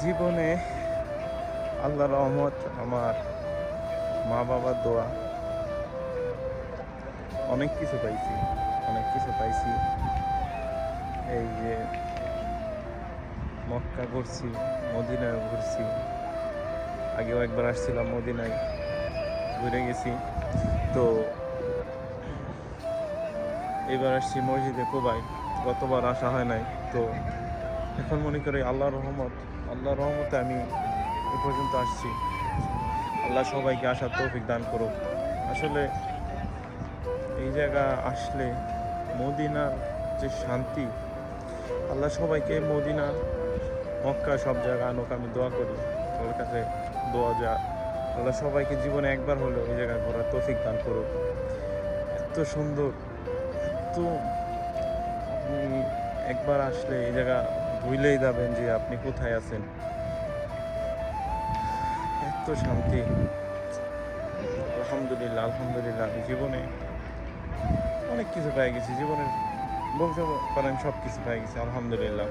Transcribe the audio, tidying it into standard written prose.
জীবনে আল্লাহর রহমত, আমার মা বাবার দোয়া, অনেক কিছু পাইছি, অনেক কিছু পাইছি। এই যে মক্কা ঘুরছি, মদিনায় ঘুরছি, আগেও একবার আসছিলাম মদিনায়, ঘুরে গেছি। তো এবার আসছি মসজিদে কুবায়, গতবার আসা হয় নাই। তো এখন মনে করি আল্লাহর রহমতে আমি এ পর্যন্ত আসছি। আল্লাহ সবাইকে আসার তৌফিক দান করুক। আসলে এই জায়গা আসলে মদিনার যে শান্তি, আল্লাহ সবাইকে মদিনা, মক্কা সব জায়গা আনুক, আমি দোয়া করি সবার কাছে। দোয়া যা আল্লাহ সবাইকে জীবনে একবার হলেও এই জায়গা ঘোরার তৌফিক দান করুক। এত সুন্দর, এত, আপনি একবার আসলে এই জায়গা ভুলেই যাবেন যে আপনি কোথায় আছেন। এত শান্তি, আলহামদুলিল্লাহ আলহামদুলিল্লাহ। আমি জীবনে অনেক কিছু পেয়ে গেছি, জীবনের বলতে পারেন সব কিছু পেয়ে গেছি, আলহামদুলিল্লাহ।